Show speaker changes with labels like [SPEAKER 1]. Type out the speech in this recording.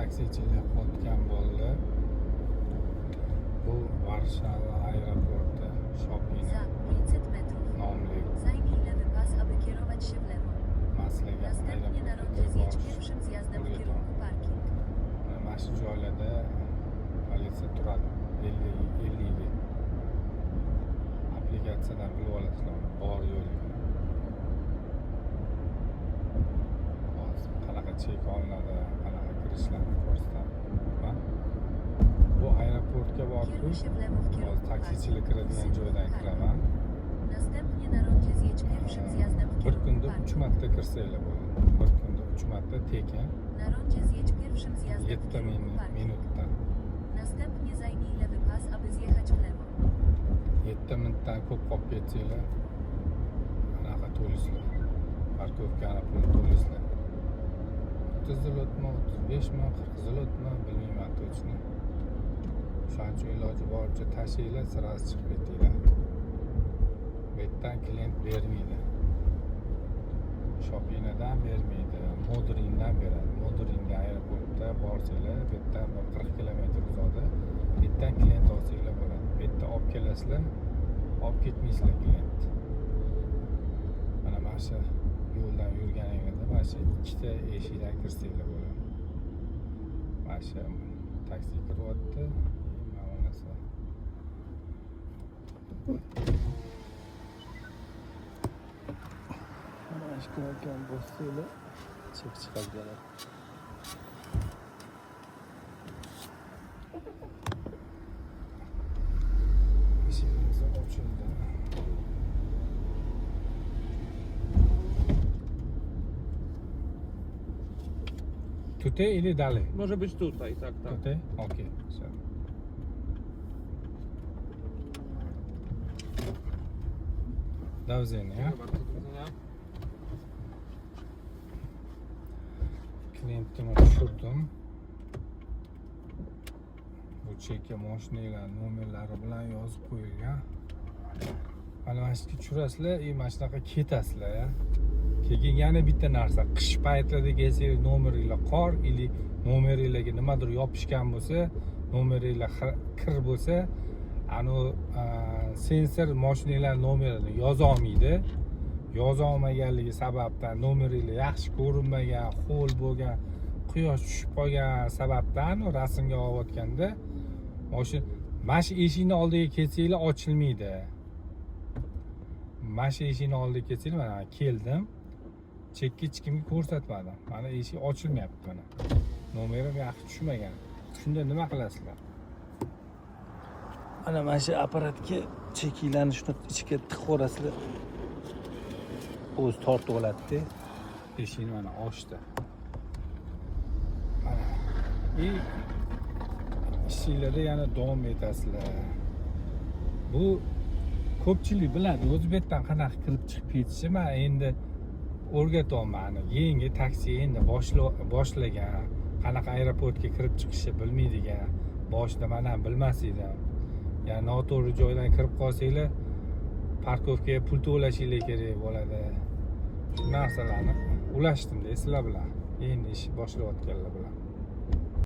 [SPEAKER 1] taksichilik qotgan bo'ldi. Bu Warszava aeroporti Shopping
[SPEAKER 2] Za 500 metrów.
[SPEAKER 1] nomli
[SPEAKER 2] Zajmij lewy pas, aby kierować się w lewo.
[SPEAKER 1] maslagan
[SPEAKER 2] Następnie na rondzie zjedź pierwszym zjazdem w kierunku parking.
[SPEAKER 1] Mana shu joylarda politsiya turadi. 50 aplikatsiyadan bilib olasizlar bor yo'lligini. Hozir qanaqa chek olinadi, qanaqa kirishlarni ko'rsataman. Bu aeroportga borib,
[SPEAKER 2] Kieruj się w lewo w
[SPEAKER 1] hozir
[SPEAKER 2] kierunku
[SPEAKER 1] taksichilik kiradigan joydan
[SPEAKER 2] parking.
[SPEAKER 1] kiraman.
[SPEAKER 2] Następnie na rondzie zjedź pierwszym zjazdem w
[SPEAKER 1] Bir
[SPEAKER 2] kierunku
[SPEAKER 1] kunda 3
[SPEAKER 2] parking.
[SPEAKER 1] marta kirsanglar bo'ladi. Bir kunda 3 marta tekin
[SPEAKER 2] Na rondzie zjedź pierwszym zjazdem
[SPEAKER 1] 7
[SPEAKER 2] w kierunku parking.
[SPEAKER 1] minutdan.
[SPEAKER 2] Następnie zajmij lewy pas, aby zjechać w lewo.
[SPEAKER 1] 7 minutdan ko'p qolib ketsanglar, anaqa to'laysizlar. Parkovkani pulini to'laysizlar. 30 zlotmi, 35 mi, 40 zlotmi bilmayman точно. Shuning uchun iloji boricha tashinglar, sirasi chiqib ketinglar. Bu yerdan klient bermaydi. Shoppingdan bermaydi, Modrindan beradi. Modringa aeroportda borsanglar, bu yerdan 40 kilometr uzoqda. Bu yerdan klient olsanglar bo'ladi. Bu yerda olib kelasizlar, olib ketmaysizlar klient. Mana shu yo'ldan yurganingizda mana shu ikkita eshikdan kirsanglar bo'ladi. Mana shu taksi kiryapti. Mana bunisi. Mana shu kirayotgan bo'lsanglar, chek chiqadi. Eshigimiz ochildi. Tutaj или dalej?
[SPEAKER 3] Może być tutaj, tak, tak.
[SPEAKER 1] Tutaj? Okej, все. Do widzenia.
[SPEAKER 3] Dziękuję bardzo, do widzenia.
[SPEAKER 1] Klientimi tushirdim. Bu chekka mashinalar nomerlari bilan yozib qo'yilgan. Mana mana shu tushirasizlar, mana shunaqa ketasizlar. Keyin yana bitta narsa, qish paytlarida kelsangiz nomeringlar qor ili nomeringlarga nimadir yopishgan bo'lsa, nomeringlar kir bo'lsa, anu sensor mashinalar nomerini yoza olmaydi. Yoza olmaganligi sababdan nomeringlar yaxshi ko'rinmagan, ho'l bo'lgan, quyosh tushib qolgan sababdan rasmga olayotganda mana shu eshikni oldiga kelsanglar ochilmaydi. Mana shu eshikni oldiga kelsanglar, mana keldim. Chekka hech kimga ko'rsatmadim. Mana eshik ochilmayapti mana. Nomerim yaxshi tushmagan. Shunda nima qilasizlar? Mana mana shu apparatga chekinglarni shuni ichiga tiqib o'rasizlar. O'zi tortib oladi-da. Eshikni mana ochdi. Mana. Ishinglarda yana davom etasizlar. Bu ko'pchilik biladi, o'zbekdan qanaqa kirib chiqib ketishi. Men endi o'rgatyapman. Yangi taksi endi boshlagan, qanaqa aeroportga kirib chiqishni bilmaydigan, boshida men ham bilmas edim. Ya'ni noto'g'ri joydan kirib qolsanglar, parkovkaga pul to'lashinglar kerak bo'ladi. Shu narsalarni ulashdim-da sizlar bilan. Endi ish boshlayotganlar bilan.